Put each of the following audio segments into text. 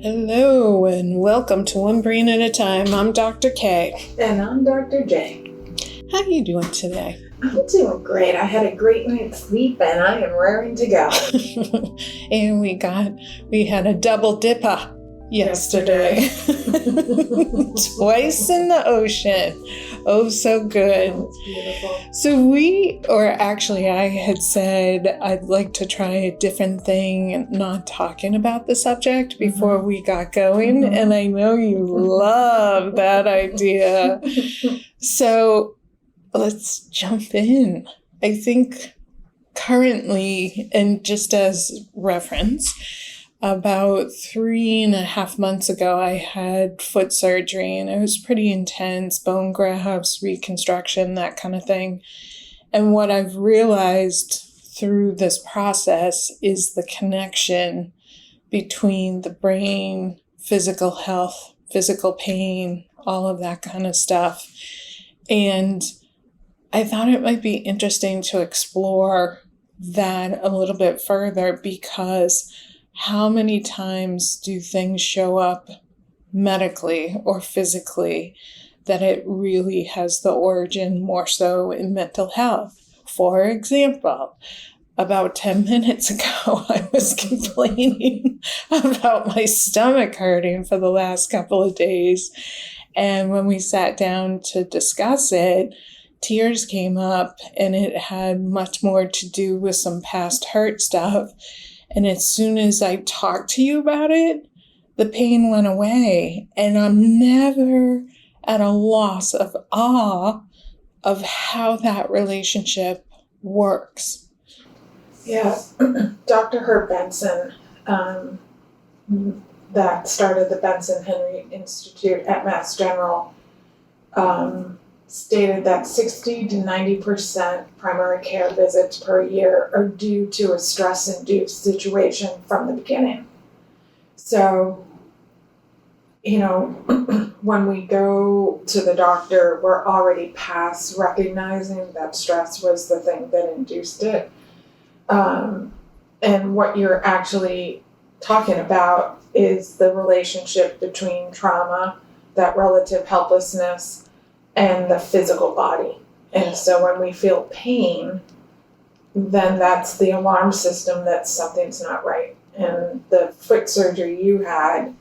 Hello and welcome to One Brain at a Time. I'm Dr. K. And I'm Dr. J. How are you doing today? I'm doing great. I had a great night's sleep and I am raring to go. And we had a double dipper yesterday. Twice in the ocean. Oh, so good. That's beautiful. So I had said I'd like to try a different thing, not talking about the subject before we got going. Mhm. And I know you love that idea. So let's jump in. I think currently, and just as reference, about 3.5 months ago, I had foot surgery and it was pretty intense, bone grafts, reconstruction, that kind of thing. And what I've realized through this process is the connection between the brain, physical health, physical pain, all of that kind of stuff. And I thought it might be interesting to explore that a little bit further, because how many times do things show up medically or physically that it really has the origin more so in mental health? For example, about 10 minutes ago, I was complaining about my stomach hurting for the last couple of days. And when we sat down to discuss it, tears came up, and it had much more to do with some past hurt stuff. And as soon as I talked to you about it, the pain went away. And I'm never at a loss of awe of how that relationship works. Yeah, Dr. Herb Benson, that started the Benson Henry Institute at Mass General, stated that 60 to 90% primary care visits per year are due to a stress-induced situation from the beginning. So, when we go to the doctor, we're already past recognizing that stress was the thing that induced it. And what you're actually talking about is the relationship between trauma, that relative helplessness, and the physical body. And so when we feel pain, then that's the alarm system that something's not right. And the foot surgery you had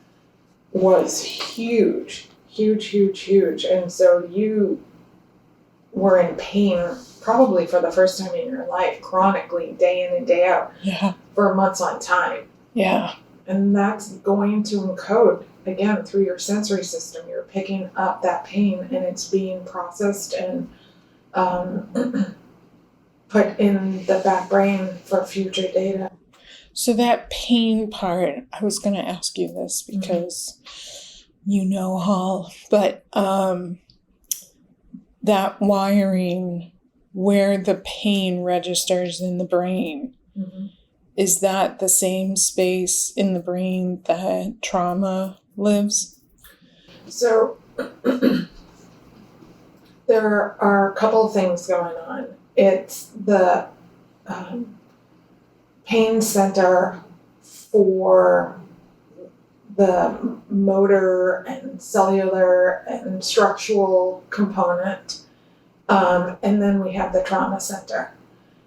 was huge. And so you were in pain probably for the first time in your life, chronically, day in and day out, for months on time. Yeah. And that's going to encode, again, through your sensory system. You're picking up that pain and it's being processed and put in the back brain for future data. So that pain part, I was going to ask you this because you know Hall, but that wiring where the pain registers in the brain, is that the same space in the brain that trauma lives? So there are a couple of things going on. It's the pain center for the motor and cellular and structural component. And then we have the trauma center.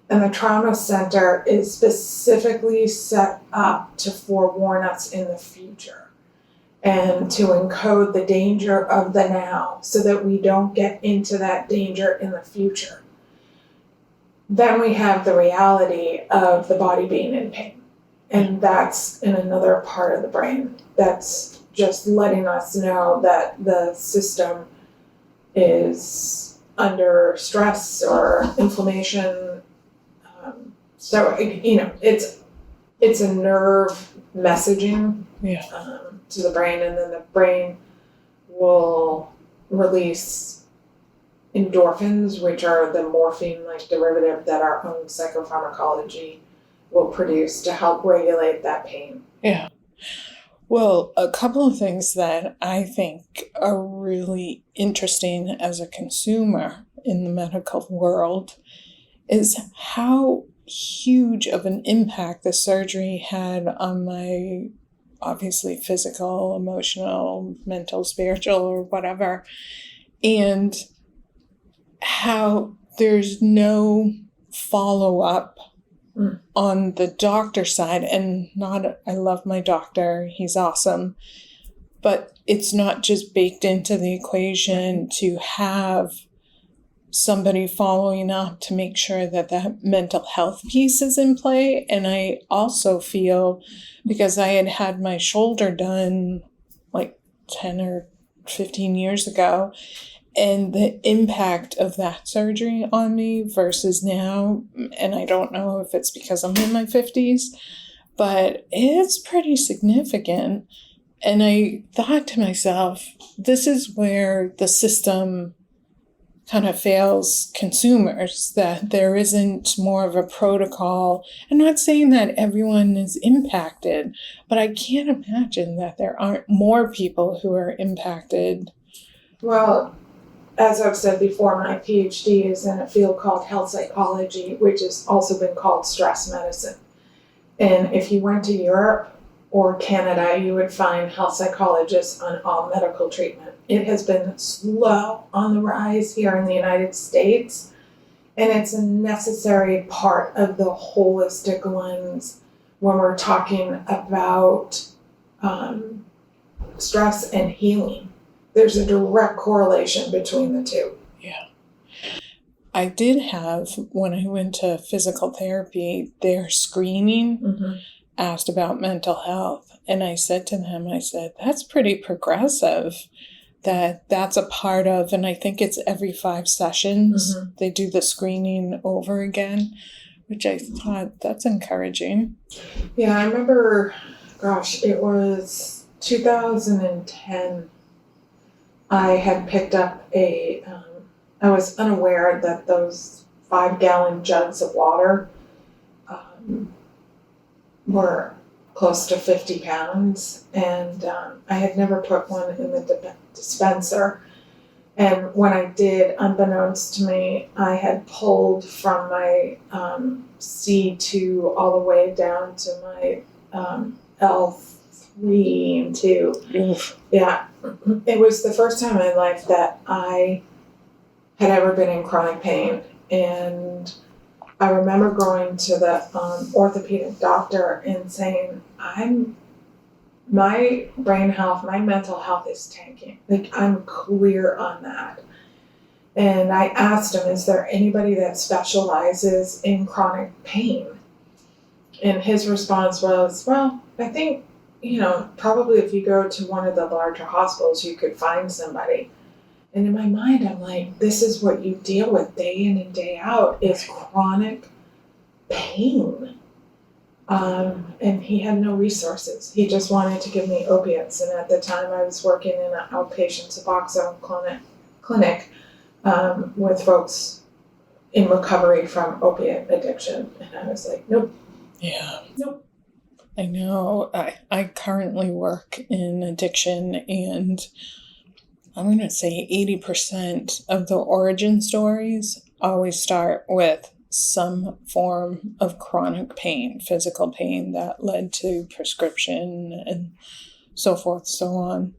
And the trauma center is specifically set up to forewarn us in the future and to encode the danger of the now so that we don't get into that danger in the future. Then we have the reality of the body being in pain. And that's in another part of the brain. That's just letting us know that the system is under stress or inflammation. So, it's a nerve messaging to the brain, and then the brain will release endorphins, which are the morphine-like derivative that our own psychopharmacology will produce to help regulate that pain. Yeah. Well, a couple of things that I think are really interesting as a consumer in the medical world is how huge of an impact the surgery had on my obviously physical, emotional, mental, spiritual, or whatever. And how there's no follow-up on the doctor side. And I love my doctor, he's awesome. But it's not just baked into the equation to have somebody following up to make sure that that mental health piece is in play. And I also feel, because I had my shoulder done like 10 or 15 years ago, and the impact of that surgery on me versus now, and I don't know if it's because I'm in my 50s, but it's pretty significant. And I thought to myself, this is where the system kind of fails consumers, that there isn't more of a protocol. I'm not saying that everyone is impacted, but I can't imagine that there aren't more people who are impacted. Well, as I've said before, my PhD is in a field called health psychology, which has also been called stress medicine. And if you went to Europe or Canada, you would find health psychologists on all medical treatment. It has been slow on the rise here in the United States, and it's a necessary part of the holistic lens when we're talking about stress and healing. There's a direct correlation between the two. Yeah. I did have, when I went to physical therapy, their screening asked about mental health. And I said to them, that's pretty progressive, that's a part of, and I think it's every 5 sessions, they do the screening over again, which I thought, that's encouraging. Yeah, I remember, it was 2010. I had picked up I was unaware that those 5-gallon jugs of water were close to 50 pounds, and I had never put one in the dispenser. And when I did, unbeknownst to me, I had pulled from my C2 all the way down to my L3 and 2. Oof. Yeah, it was the first time in my life that I had ever been in chronic pain. And I remember going to the orthopedic doctor and saying, my brain health, my mental health is tanking. Like, I'm clear on that. And I asked him, is there anybody that specializes in chronic pain? And his response was, well, I think, probably if you go to one of the larger hospitals, you could find somebody. And in my mind, I'm like, this is what you deal with day in and day out, is chronic pain. And he had no resources. He just wanted to give me opiates. And at the time, I was working in an outpatient Suboxone clinic with folks in recovery from opiate addiction. And I was like, nope. Yeah. Nope. I know. I currently work in addiction, and I'm going to say 80% of the origin stories always start with some form of chronic pain, physical pain that led to prescription and so forth, so on.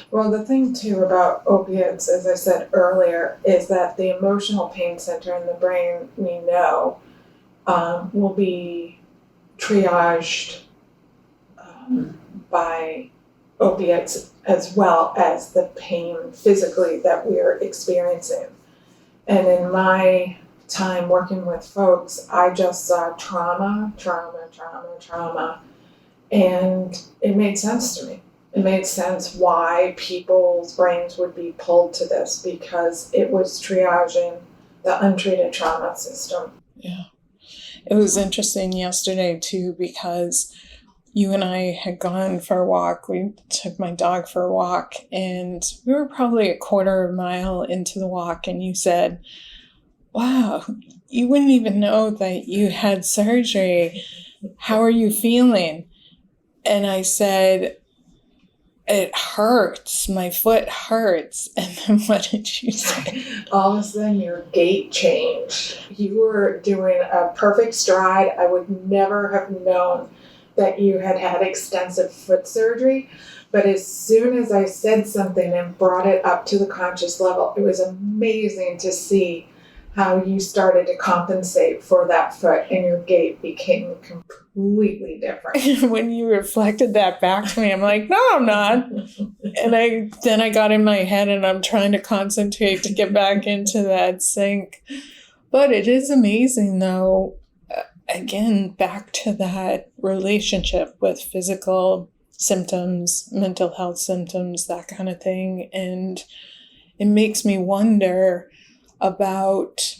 Well, the thing too about opiates, as I said earlier, is that the emotional pain center in the brain, we know, will be triaged by opiates, as well as the pain physically that we're experiencing. And in my time working with folks, I just saw trauma, and it made sense to me. It made sense why people's brains would be pulled to this, because it was triaging the untreated trauma system. Yeah. It was interesting yesterday too, because you and I had gone for a walk. We took my dog for a walk, and we were probably a quarter of a mile into the walk, and you said, wow, you wouldn't even know that you had surgery. How are you feeling? And I said, it hurts. My foot hurts. And then what did you say? All of a sudden, your gait changed. You were doing a perfect stride. I would never have known that you had had extensive foot surgery. But as soon as I said something and brought it up to the conscious level, it was amazing to see how you started to compensate for that foot and your gait became completely different. When you reflected that back to me, I'm like, no, I'm not. And I got in my head and I'm trying to concentrate to get back into that sync. But it is amazing though, again, back to that relationship with physical symptoms, mental health symptoms, that kind of thing. And it makes me wonder about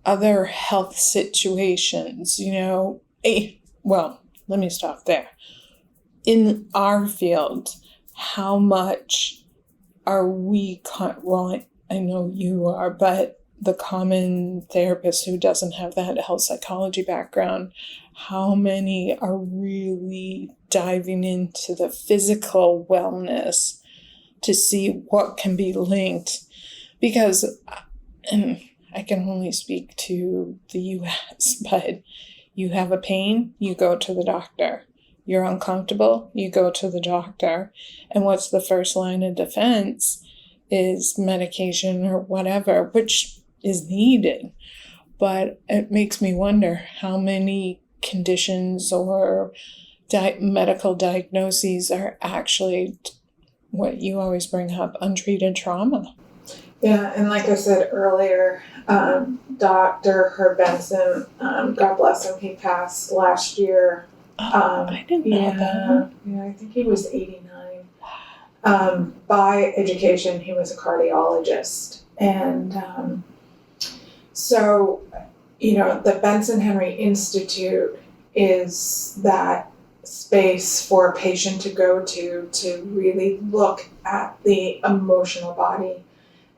other health situations, well, let me stop there. In our field, how much are we, well, I know you are, but the common therapist who doesn't have that health psychology background, how many are really diving into the physical wellness to see what can be linked? Because, and I can only speak to the US, but you have a pain, you go to the doctor. You're uncomfortable, you go to the doctor. And what's the first line of defense is medication or whatever, which is needed. But it makes me wonder how many conditions or medical diagnoses are actually what you always bring up, untreated trauma. Yeah, and like I said earlier, Dr. Herb Benson, God bless him, he passed last year. I didn't know that. Yeah, I think he was 89. By education, he was a cardiologist. And so, the Benson Henry Institute is that space for a patient to go to really look at the emotional body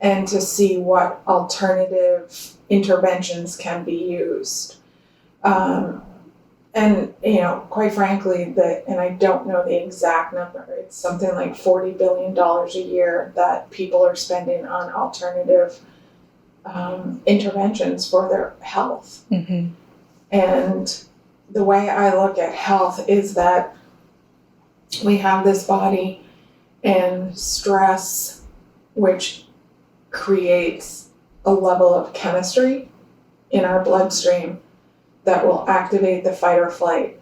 and to see what alternative interventions can be used. And, quite frankly, and I don't know the exact number, it's something like $40 billion a year that people are spending on alternative interventions for their health. Mm-hmm. And the way I look at health is that we have this body and stress, which creates a level of chemistry in our bloodstream that will activate the fight or flight.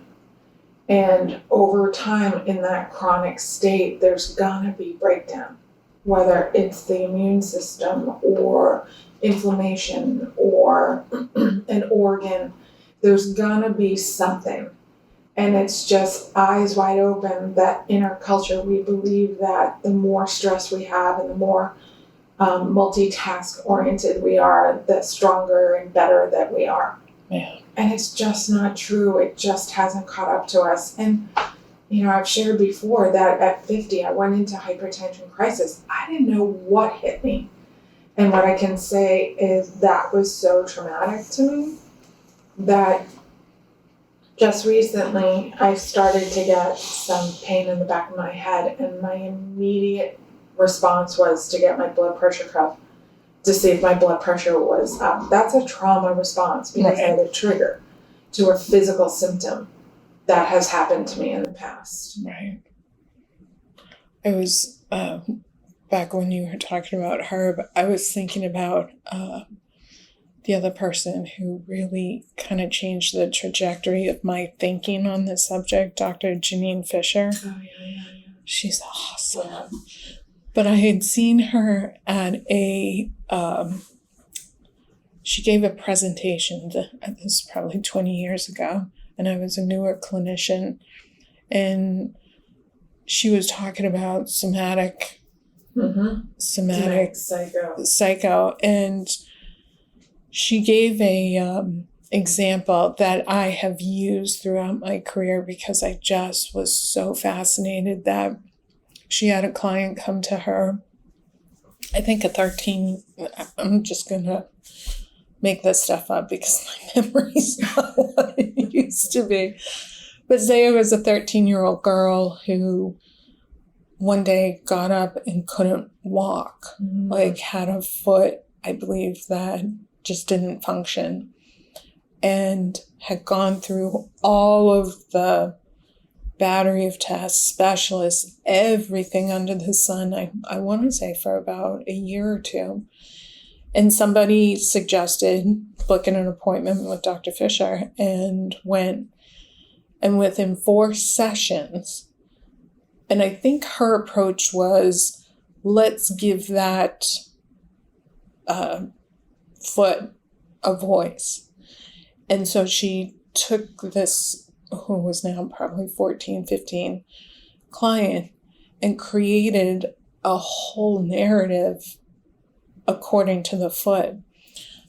And over time in that chronic state, there's gonna be breakdown, whether it's the immune system or inflammation or an organ, there's gonna be something. And it's just eyes wide open that in our culture, we believe that the more stress we have and the more multitask oriented we are, the stronger and better that we are. Yeah. And it's just not true. It just hasn't caught up to us. And, I've shared before that at 50, I went into hypertension crisis. I didn't know what hit me. And what I can say is that was so traumatic to me that just recently I started to get some pain in the back of my head, and my immediate response was to get my blood pressure cuff to see if my blood pressure was up. That's a trauma response because I had a trigger to a physical symptom that has happened to me in the past. Right. I was, back when you were talking about Herb, I was thinking about the other person who really kind of changed the trajectory of my thinking on this subject, Dr. Janine Fisher. Oh, yeah. She's awesome. But I had seen her at she gave a presentation, this was probably 20 years ago, and I was a newer clinician, and she was talking about somatic psycho, and she gave a example that I have used throughout my career because I just was so fascinated that she had a client come to her, I think I'm just going to make this stuff up because my memory's not what it used to be. But say it was a 13-year-old girl who one day got up and couldn't walk, had a foot, I believe, that just didn't function, and had gone through all of the battery of tests, specialists, everything under the sun, I want to say for about a year or two. And somebody suggested booking an appointment with Dr. Fisher, and went. And within 4 sessions, and I think her approach was, let's give that foot a voice. And so she took this, who was now probably 14, 15, client, and created a whole narrative according to the foot.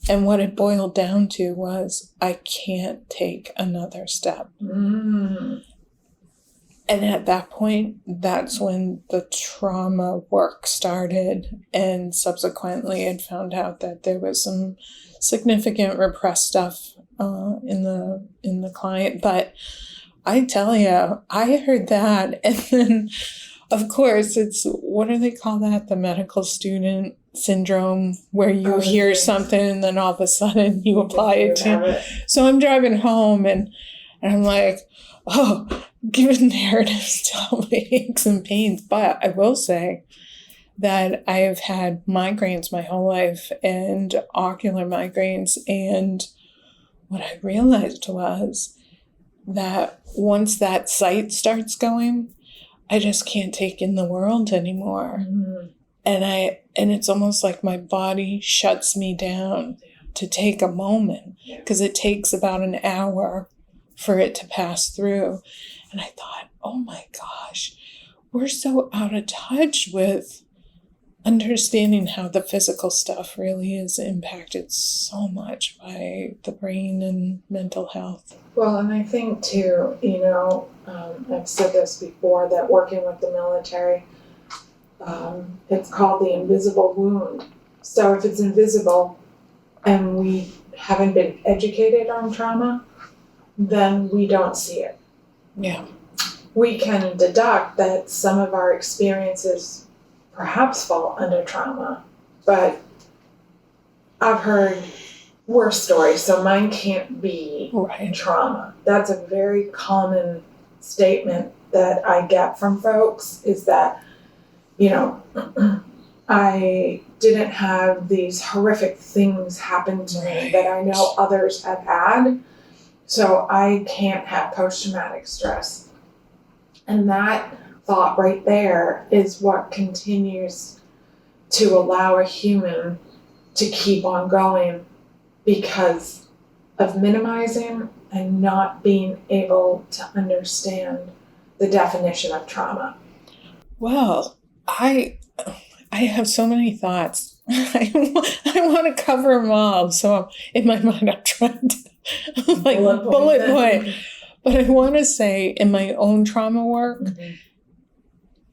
And what it boiled down to was, I can't take another step. Mm. And at that point, that's when the trauma work started. And subsequently, I found out that there was some significant repressed stuff in the client. But I tell you, I heard that. And then, of course, it's, what do they call that? The medical student syndrome, where you hear something and then all of a sudden you apply it to. So I'm driving home and I'm like, oh, given narratives to all my aches and pains. But I will say that I have had migraines my whole life, and ocular migraines. And what I realized was that once that sight starts going, I just can't take in the world anymore. Mm. And it's almost like my body shuts me down to take a moment, because it takes about an hour for it to pass through. And I thought, oh my gosh, we're so out of touch with understanding how the physical stuff really is impacted so much by the brain and mental health. Well, and I think too, I've said this before, that working with the military, it's called the invisible wound. So if it's invisible and we haven't been educated on trauma, then we don't see it. Yeah. We can deduct that some of our experiences perhaps fall under trauma, but I've heard worse stories, so mine can't be Right. trauma. That's a very common statement that I get from folks, is that, I didn't have these horrific things happen to me that I know others have had, so I can't have post-traumatic stress. And that thought right there is what continues to allow a human to keep on going, because of minimizing and not being able to understand the definition of trauma. Well, I have so many thoughts. I want to cover them all. So in my mind, I'm trying to bullet point. But I want to say, in my own trauma work,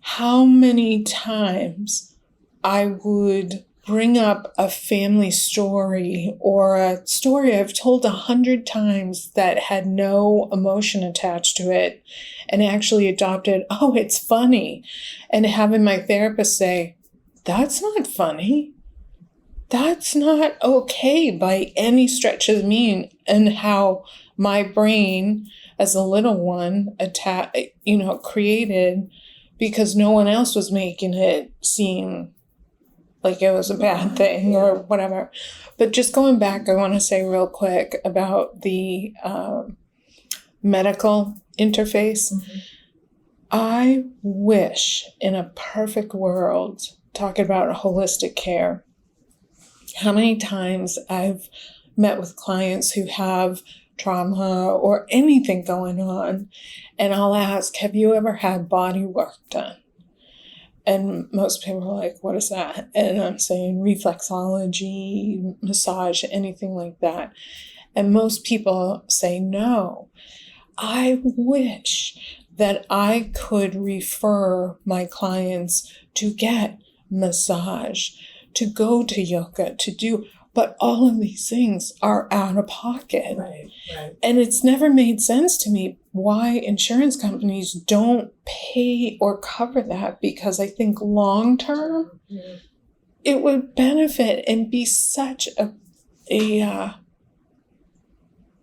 how many times I would bring up a family story or a story I've told 100 times that had no emotion attached to it, and actually adopted, oh, it's funny. And having my therapist say, that's not funny. That's not okay by any stretch of the mean. And how my brain, as a little one, created, because no one else was making it seem like it was a bad thing or whatever. But just going back, I want to say real quick about the medical interface. Mm-hmm. I wish, in a perfect world, talking about holistic care, how many times I've met with clients who have trauma or anything going on, and I'll ask, have you ever had body work done? And most people are like, what is that? And I'm saying reflexology, massage, anything like that. And most people say no. I wish that I could refer my clients to get massage, to go to yoga, to do, but all of these things are out of pocket. Right. And it's never made sense to me why insurance companies don't pay or cover that, because I think long term, it would benefit and be such a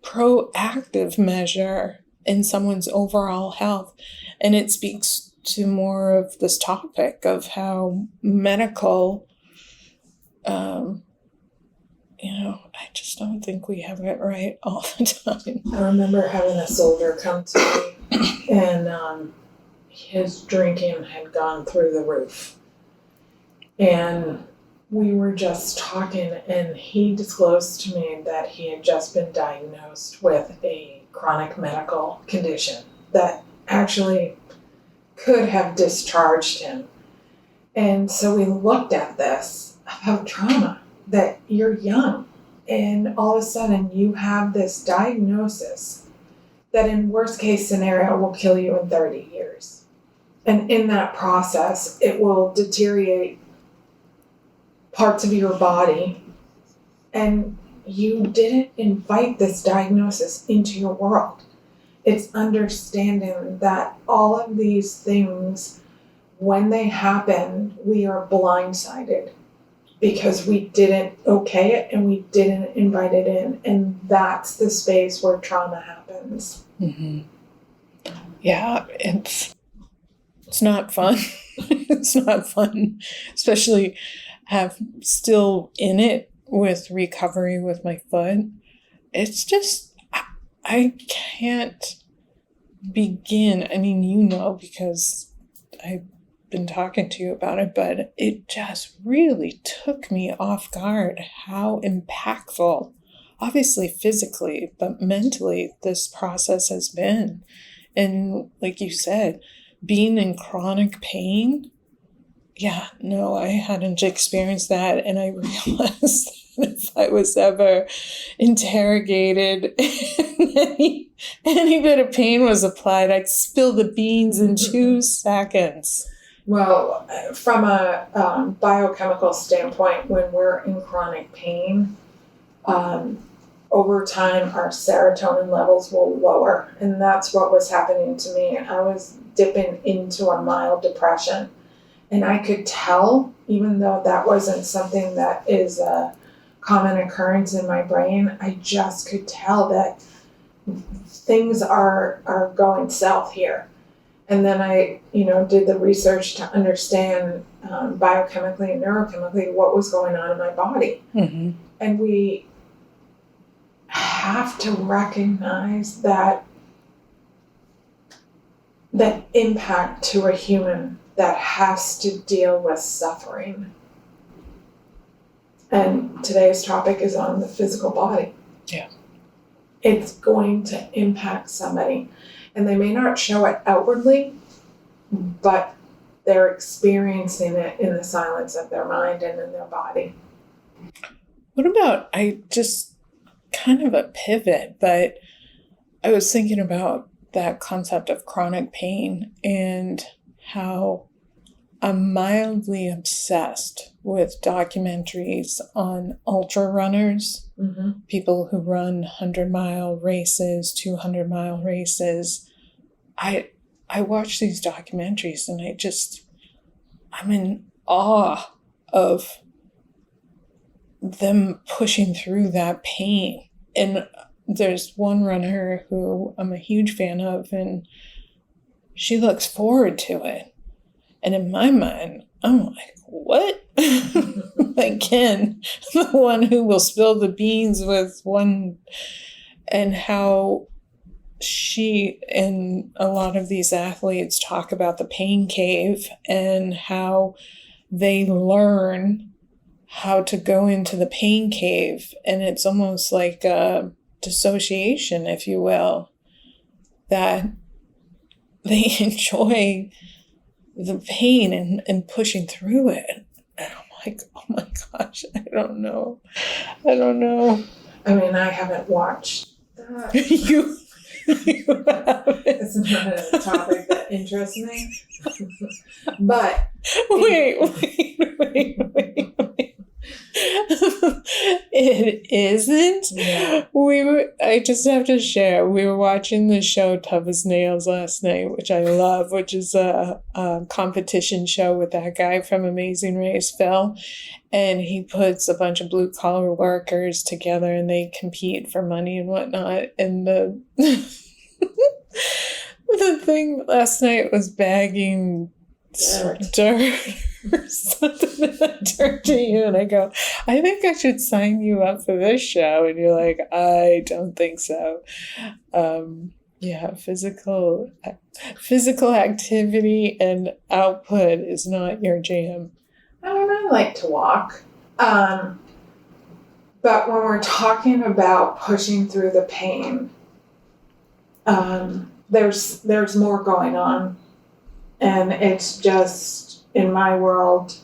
proactive measure in someone's overall health. And it speaks to more of this topic of how medical, I just don't think we have it right all the time. I remember having a soldier come to me, and his drinking had gone through the roof. And we were just talking, and he disclosed to me that he had just been diagnosed with a chronic medical condition that actually could have discharged him. And so we looked at this about trauma, that you're young and all of a sudden you have this diagnosis that in worst case scenario will kill you in 30 years. And in that process, it will deteriorate parts of your body, and you didn't invite this diagnosis into your world. It's understanding that all of these things, when they happen, we are blindsided because we didn't okay it and we didn't invite it in. And that's the space where trauma happens. Mm-hmm. Yeah, it's not fun. It's not fun, especially still in it with recovery with my foot. It's just, I can't begin. I mean, because I've been talking to you about it, but it just really took me off guard how impactful, obviously physically, but mentally, this process has been. And like you said, being in chronic pain, I hadn't experienced that. And I realized that if I was ever interrogated and any bit of pain was applied, I'd spill the beans in 2 seconds. Well, from a biochemical standpoint, when we're in chronic pain, over time our serotonin levels will lower. And that's what was happening to me. I was dipping into a mild depression. And I could tell, even though that wasn't something that is a common occurrence in my brain, I just could tell that things are going south here. And then I, did the research to understand biochemically and neurochemically what was going on in my body. Mm-hmm. And we have to recognize that impact to a human that has to deal with suffering. And today's topic is on the physical body. Yeah. It's going to impact somebody. And they may not show it outwardly, but they're experiencing it in the silence of their mind and in their body. What about, I just kind of a pivot, but I was thinking about that concept of chronic pain and how I'm mildly obsessed with documentaries on ultra runners, Mm-hmm. people who run 100-mile races, 200-mile races. I watch these documentaries and I'm in awe of them pushing through that pain. And there's one runner who I'm a huge fan of, and she looks forward to it. And in my mind, I'm like, what? Like Ken, the one who will spill the beans with one, and how she and a lot of these athletes talk about the pain cave and how they learn how to go into the pain cave. And it's almost like a dissociation, if you will, that they enjoy the pain and pushing through it. And I'm like, oh my gosh, I don't know. I mean, I haven't watched that. you haven't. It's not a topic that interests me. But Wait. It isn't? Yeah. I just have to share, we were watching the show Tough as Nails last night, which I love, which is a competition show with that guy from Amazing Race, Phil. And he puts a bunch of blue collar workers together and they compete for money and whatnot. And The thing last night was bagging dirt or something, and I turned to you and I go, I think I should sign you up for this show. And you're like, I don't think so. Yeah, physical activity and output is not your jam. I mean, I like to walk. But when we're talking about pushing through the pain, there's more going on. And it's just, in my world,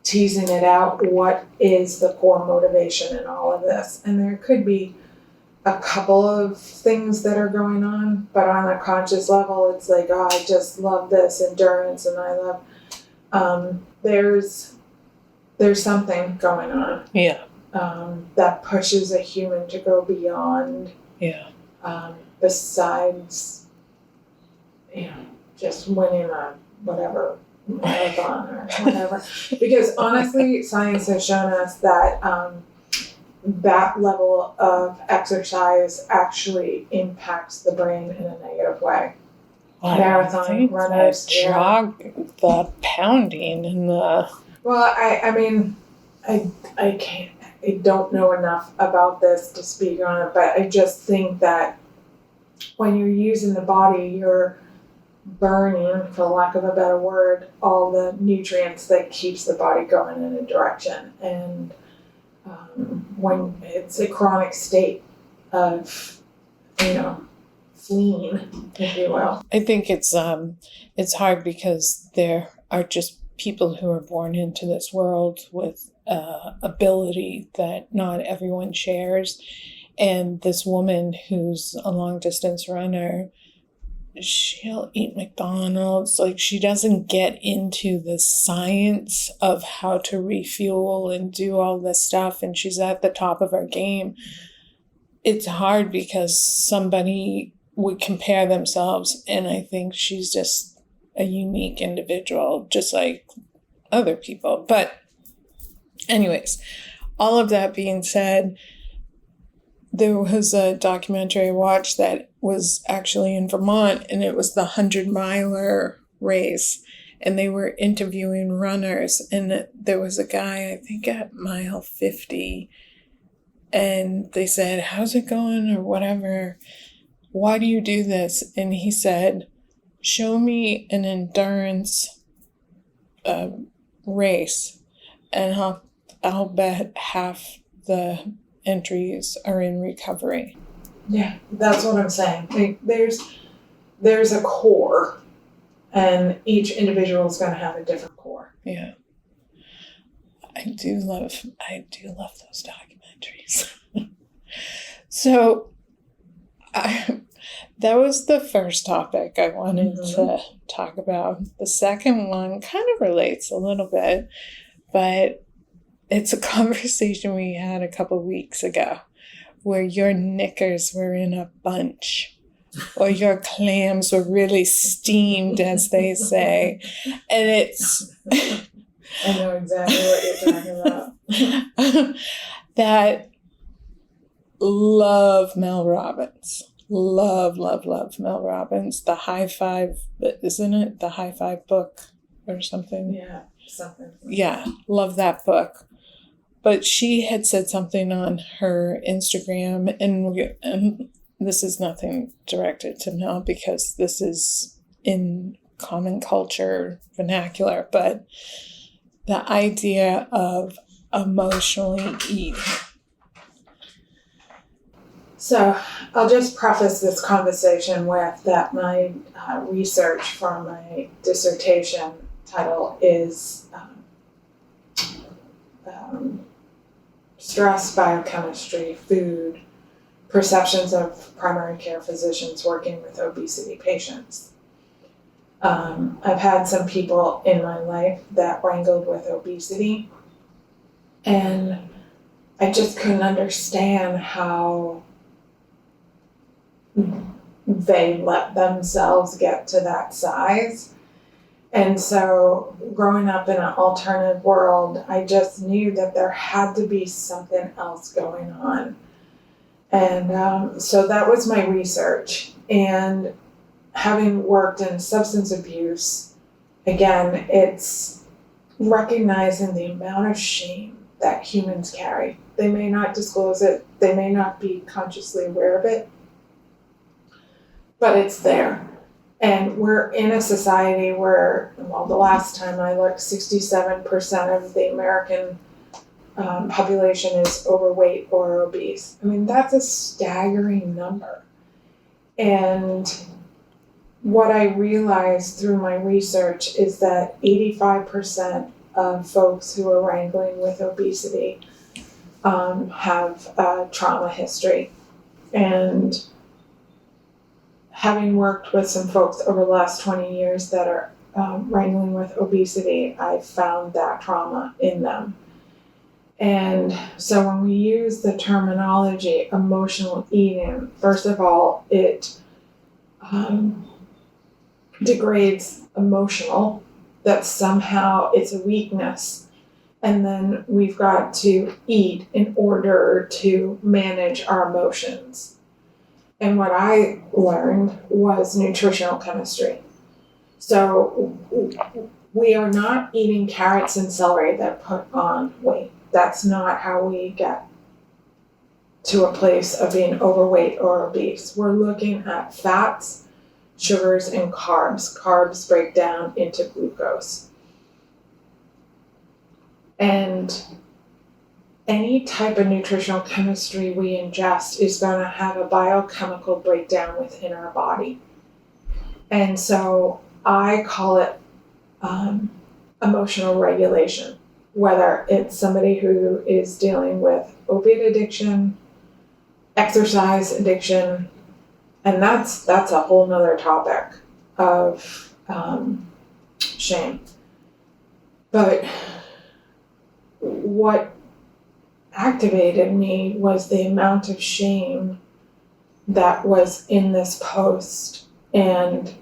teasing it out, what is the core motivation in all of this? And there could be a couple of things that are going on, but on a conscious level, it's like, oh, I just love this endurance, and I love, there's something going on. Yeah. That pushes a human to go beyond. Yeah. Besides, just winning a whatever marathon or whatever. Because honestly, science has shown us that that level of exercise actually impacts the brain in a negative way. Marathon runners, the pounding and the. Well, I can't. I don't know enough about this to speak on it, but I just think that when you're using the body, you're burning, for lack of a better word, all the nutrients that keeps the body going in a direction. And when it's a chronic state of, fleeing, if you will. I think it's hard because there are just people who are born into this world with ability that not everyone shares. And this woman who's a long distance runner, she'll eat McDonald's. Like, she doesn't get into the science of how to refuel and do all this stuff. And she's at the top of her game. It's hard because somebody would compare themselves. And I think she's just a unique individual, just like other people. But anyways, all of that being said, there was a documentary I watched that was actually in Vermont, and it was the 100-miler race. And they were interviewing runners, and there was a guy, I think at mile 50, and they said, how's it going or whatever? Why do you do this? And he said, show me an endurance race, and I'll bet half the entries are in recovery. Yeah, that's what I'm saying. There's a core, and each individual is going to have a different core. Yeah, I do love those documentaries. So, that was the first topic I wanted to talk about. The second one kind of relates a little bit, but it's a conversation we had a couple weeks ago where your knickers were in a bunch or your clams were really steamed, as they say. And it's... I know exactly what you're talking about. That love Mel Robbins. Love Mel Robbins. The High Five, isn't it? The High Five book or something? Yeah, something. Yeah, love that book. But she had said something on her Instagram, and this is nothing directed to Mel because this is in common culture vernacular, but the idea of emotionally eating. So I'll just preface this conversation with that my research for my dissertation title is Stress, Biochemistry, Food, Perceptions of Primary Care Physicians Working with Obesity Patients. I've had some people in my life that wrangled with obesity, and I just couldn't understand how they let themselves get to that size. And so growing up in an alternative world, I just knew that there had to be something else going on. And so that was my research. And having worked in substance abuse, again, it's recognizing the amount of shame that humans carry. They may not disclose it, they may not be consciously aware of it, but it's there. And we're in a society where, well, the last time I looked, 67% of the American population is overweight or obese. I mean, that's a staggering number. And what I realized through my research is that 85% of folks who are wrangling with obesity have a trauma history. And having worked with some folks over the last 20 years that are wrangling with obesity, I've found that trauma in them. And so when we use the terminology emotional eating, first of all, it degrades emotional, that somehow it's a weakness. And then we've got to eat in order to manage our emotions. And what I learned was nutritional chemistry. So we are not eating carrots and celery that put on weight. That's not how we get to a place of being overweight or obese. We're looking at fats, sugars, and carbs. Carbs break down into glucose. And any type of nutritional chemistry we ingest is going to have a biochemical breakdown within our body. And so I call it emotional regulation, whether it's somebody who is dealing with opiate addiction, exercise addiction, and that's a whole nother topic of shame. But what activated me was the amount of shame that was in this post, and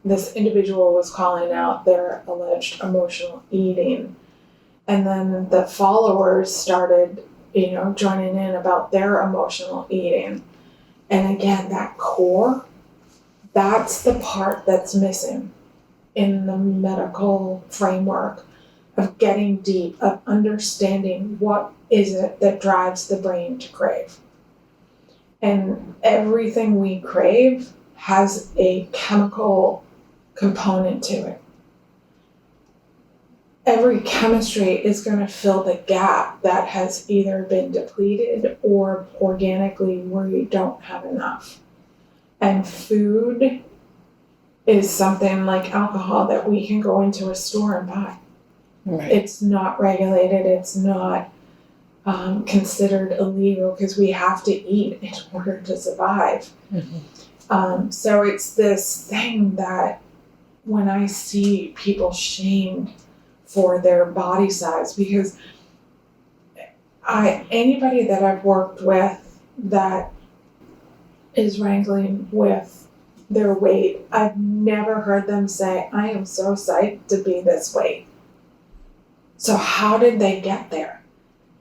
this individual was calling out their alleged emotional eating, and then the followers started joining in about their emotional eating. And again, that core, that's the part that's missing in the medical framework of getting deep, of understanding what is it that drives the brain to crave. And everything we crave has a chemical component to it. Every chemistry is going to fill the gap that has either been depleted or organically where you don't have enough. And food is something like alcohol that we can go into a store and buy. Right. It's not regulated. It's not considered illegal because we have to eat in order to survive. Mm-hmm. So it's this thing that when I see people shamed for their body size, because anybody that I've worked with that is wrangling with their weight, I've never heard them say, I am so psyched to be this weight. So how did they get there?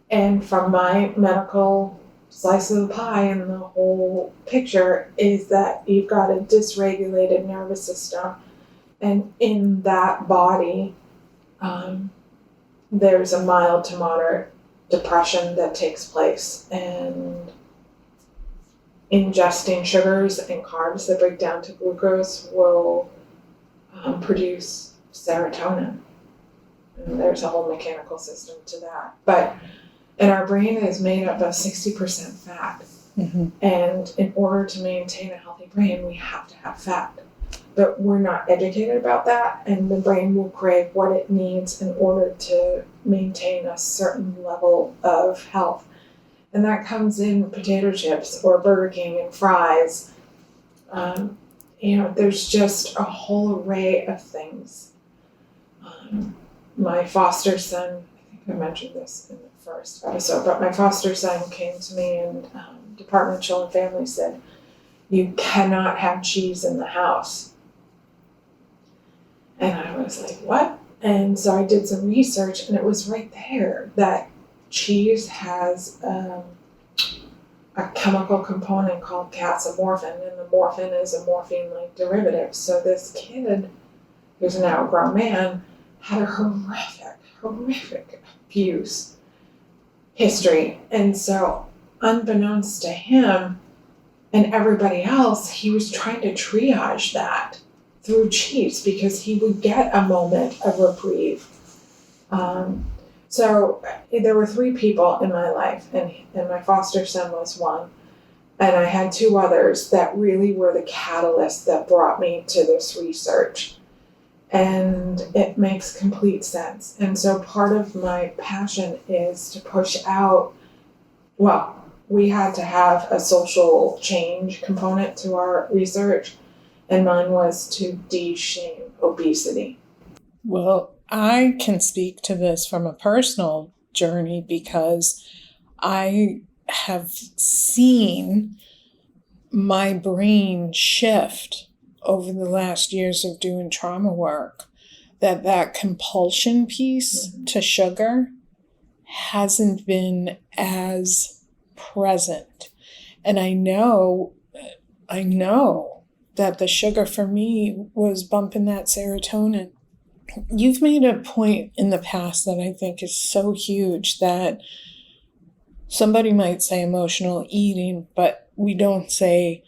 And from my medical slice of the pie and the whole picture is that you've got a dysregulated nervous system, and in that body, there's a mild to moderate depression that takes place, and ingesting sugars and carbs that break down to glucose will produce serotonin. And there's a whole mechanical system to that. And our brain is made up of 60% fat. Mm-hmm. And in order to maintain a healthy brain, we have to have fat. But we're not educated about that, and the brain will crave what it needs in order to maintain a certain level of health. And that comes in potato chips or Burger King and fries. There's just a whole array of things. My foster son, I think I mentioned this in the first episode, but my foster son came to me and Department of Children and Family said, you cannot have cheese in the house. And I was like, what? And so I did some research, and it was right there that cheese has a a chemical component called casomorphin, and the morphin is a morphine-like derivative. So this kid, who's a now grown man, had a horrific abuse history. And so, unbeknownst to him and everybody else, he was trying to triage that through cheats because he would get a moment of reprieve. So there were 3 people in my life, and my foster son was one. And I had 2 others that really were the catalyst that brought me to this research. And it makes complete sense. And so part of my passion is to push out, well, we had to have a social change component to our research, and mine was to de-shame obesity. Well, I can speak to this from a personal journey because I have seen my brain shift over the last years of doing trauma work, that compulsion piece to sugar hasn't been as present. And I know that the sugar for me was bumping that serotonin. You've made a point in the past that I think is so huge, that somebody might say emotional eating, but we don't say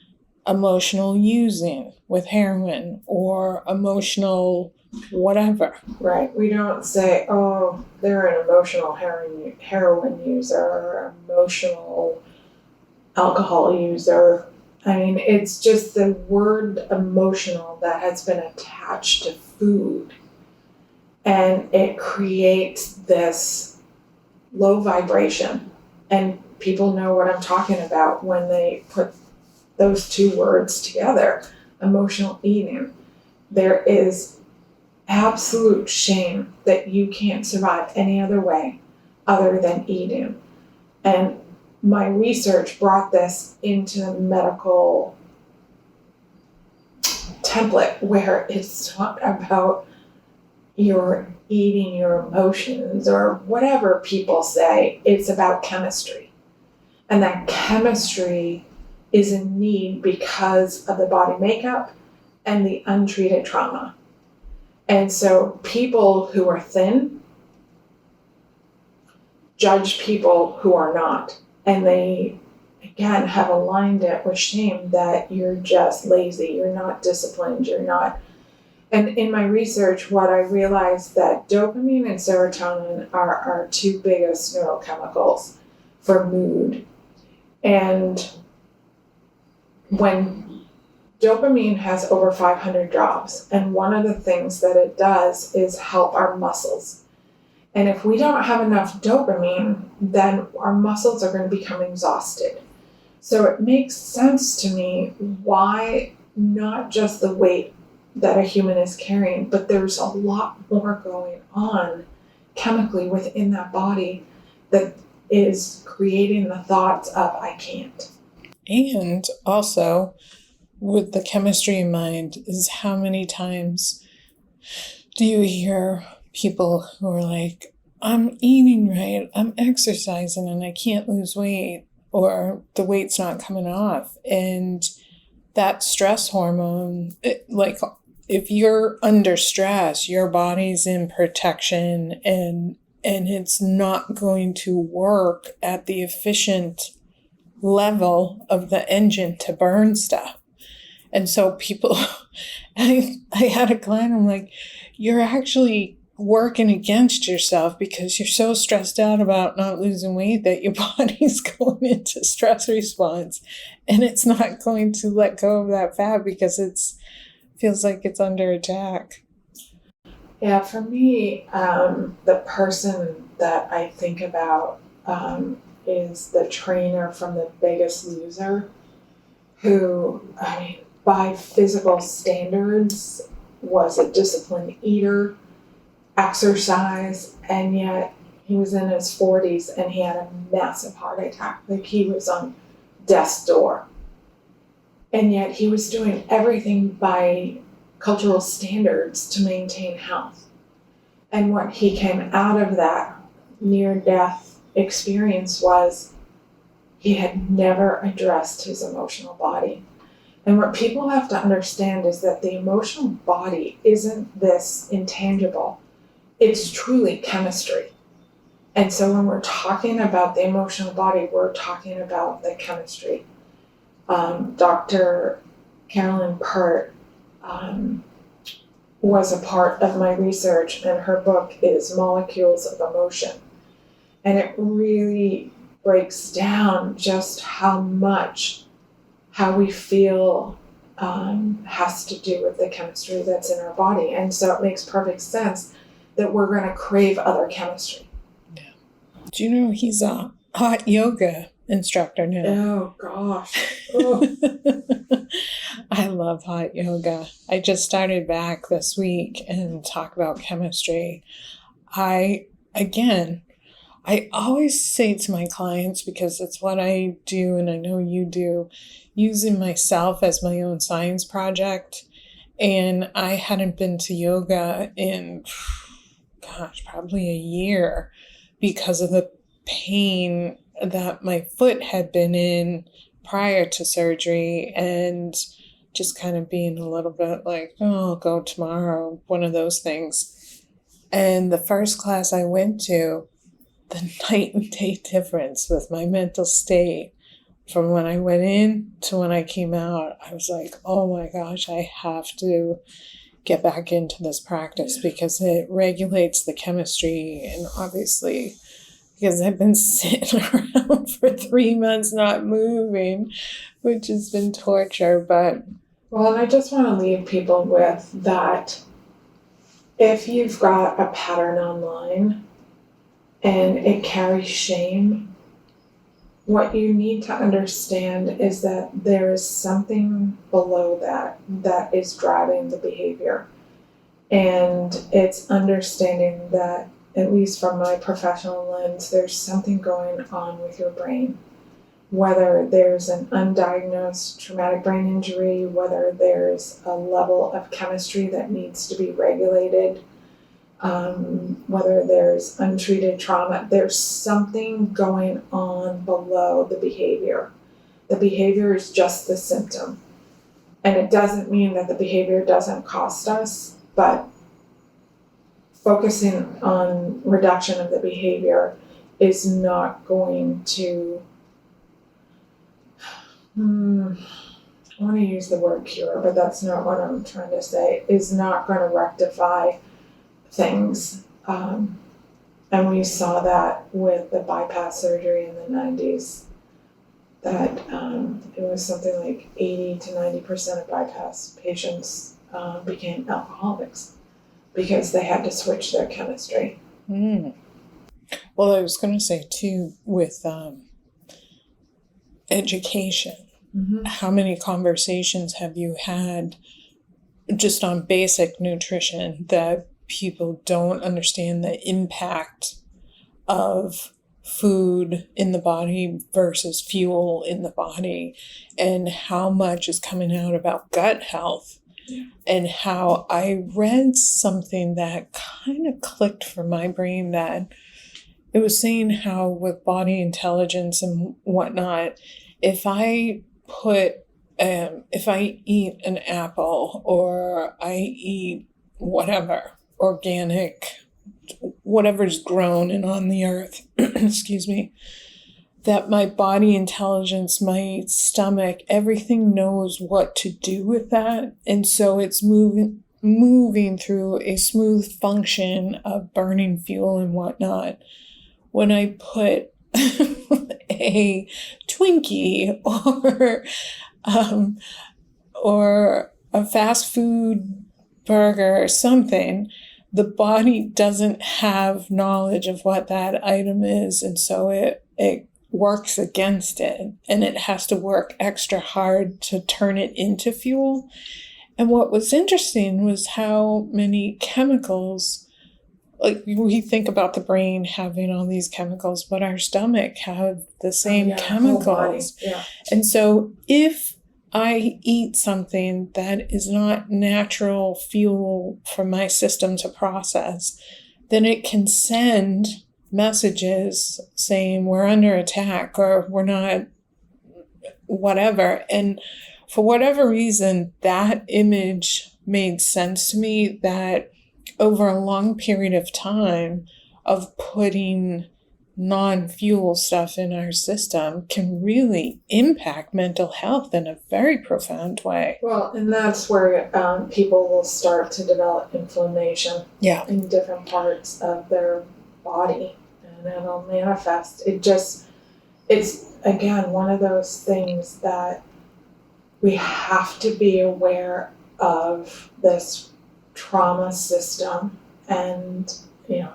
emotional using with heroin or emotional whatever. Right. We don't say, oh, they're an emotional heroin user or emotional alcohol user. I mean, it's just the word emotional that has been attached to food. And it creates this low vibration. And people know what I'm talking about when they put those 2 words together, emotional eating. There is absolute shame that you can't survive any other way other than eating. And my research brought this into the medical template where it's not about you're eating your emotions or whatever people say. It's about chemistry. And that chemistry is in need because of the body makeup and the untreated trauma. And so people who are thin judge people who are not. And they, again, have aligned it with shame that you're just lazy, you're not disciplined, you're not. And in my research, what I realized that dopamine and serotonin are our 2 biggest neurochemicals for mood. And when dopamine has over 500 jobs, and one of the things that it does is help our muscles. And if we don't have enough dopamine, then our muscles are going to become exhausted. So it makes sense to me why not just the weight that a human is carrying, but there's a lot more going on chemically within that body that is creating the thoughts of I can't. And also, with the chemistry in mind, is how many times do you hear people who are like, I'm eating right, I'm exercising, and I can't lose weight, or the weight's not coming off. And that stress hormone, if you're under stress, your body's in protection, and it's not going to work at the efficient level of the engine to burn stuff. And so people, I had a client, I'm like, you're actually working against yourself because you're so stressed out about not losing weight that your body's going into stress response, and it's not going to let go of that fat because feels like it's under attack. Yeah, for me, the person that I think about is the trainer from The Biggest Loser, who, I mean, by physical standards, was a disciplined eater, exercise, and yet he was in his 40s and he had a massive heart attack. Like, he was on death's door. And yet he was doing everything by cultural standards to maintain health. And what he came out of that near-death experience was, he had never addressed his emotional body. And what people have to understand is that the emotional body isn't this intangible, it's truly chemistry. And so when we're talking about the emotional body, we're talking about the chemistry. Dr. Carolyn Pert was a part of my research, and her book is Molecules of Emotion. And it really breaks down just how much how we feel has to do with the chemistry that's in our body. And so it makes perfect sense that we're going to crave other chemistry. Yeah. Do you know he's a hot yoga instructor now? Oh, gosh. Oh. I love hot yoga. I just started back this week and talk about chemistry. I always say to my clients, because it's what I do and I know you do, using myself as my own science project. And I hadn't been to yoga in, probably a year because of the pain that my foot had been in prior to surgery, and just kind of being a little bit like, oh, I'll go tomorrow, one of those things. And the first class I went to, the night and day difference with my mental state from when I went in to when I came out, I was like, oh my gosh, I have to get back into this practice because it regulates the chemistry. And obviously, because I've been sitting around for 3 months not moving, which has been torture. But well, and I just want to leave people with that if you've got a pattern online and it carries shame, what you need to understand is that there is something below that is driving the behavior. And it's understanding that, at least from my professional lens, there's something going on with your brain. Whether there's an undiagnosed traumatic brain injury, whether there's a level of chemistry that needs to be regulated, whether there's untreated trauma, there's something going on below the behavior. The behavior is just the symptom. And it doesn't mean that the behavior doesn't cost us, but focusing on reduction of the behavior is not going to, I want to use the word cure, but that's not what I'm trying to say, is not going to rectify things. And we saw that with the bypass surgery in the 90s, that it was something like 80 to 90% of bypass patients became alcoholics because they had to switch their chemistry. Well, I was going to say too, with education, how many conversations have you had just on basic nutrition that people don't understand the impact of food in the body versus fuel in the body, and how much is coming out about gut health? And how I read something that kind of clicked for my brain, that it was saying how with body intelligence and whatnot, if I eat an apple, or I eat whatever, organic, whatever's grown and on the earth, excuse me, that my body intelligence, my stomach, everything knows what to do with that. And so it's moving through a smooth function of burning fuel and whatnot. When I put a Twinkie or a fast food burger or something, the body doesn't have knowledge of what that item is, and so it works against it, and it has to work extra hard to turn it into fuel. And what was interesting was how many chemicals, like we think about the brain having all these chemicals, but our stomach have the same chemicals. Yeah. And so if I eat something that is not natural fuel for my system to process, then it can send messages saying we're under attack or we're not whatever. And for whatever reason, that image made sense to me, that over a long period of time of putting non-fuel stuff in our system can really impact mental health in a very profound way. Well, and that's where people will start to develop inflammation in different parts of their body, and it'll manifest. It's again one of those things that we have to be aware of this trauma system, and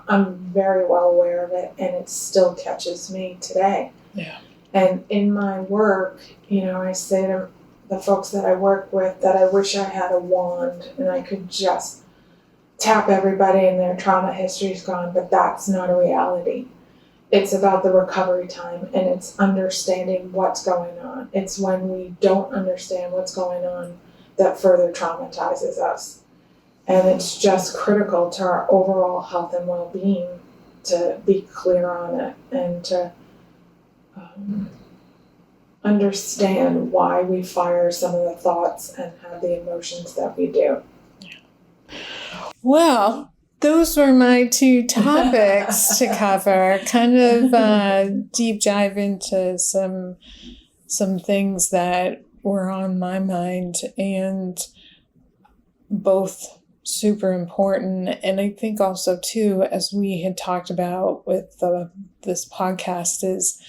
I'm very well aware of it, and it still catches me today. Yeah. And in my work, I say to the folks that I work with that I wish I had a wand and I could just tap everybody and their trauma history is gone, but that's not a reality. It's about the recovery time, and it's understanding what's going on. It's when we don't understand what's going on that further traumatizes us. And it's just critical to our overall health and well-being to be clear on it and to understand why we fire some of the thoughts and have the emotions that we do. Well, those were my two topics to cover. Kind of deep dive into some things that were on my mind, and both super important. And I think also too, as we had talked about with this podcast, is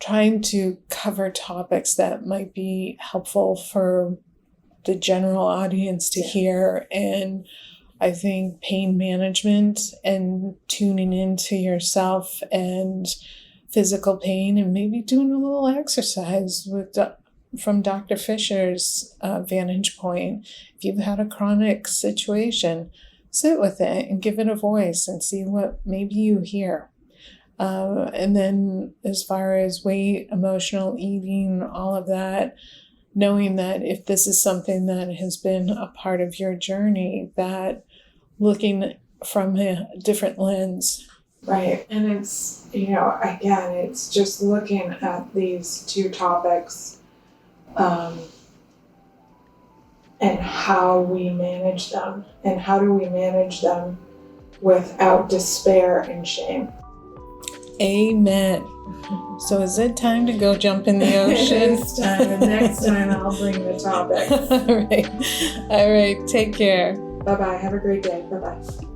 trying to cover topics that might be helpful for the general audience to hear. And I think pain management and tuning into yourself and physical pain, and maybe doing a little exercise from Dr. Fisher's vantage point. If you've had a chronic situation, sit with it and give it a voice and see what maybe you hear. And then as far as weight, emotional eating, all of that, knowing that if this is something that has been a part of your journey, that looking from a different lens. Right. And it's, again, it's just looking at these two topics and how we manage them, and how do we manage them without despair and shame. Amen. So is it time to go jump in the ocean? It's time. Next time I'll bring the topic. All right. Take care. Bye-bye. Have a great day. Bye-bye.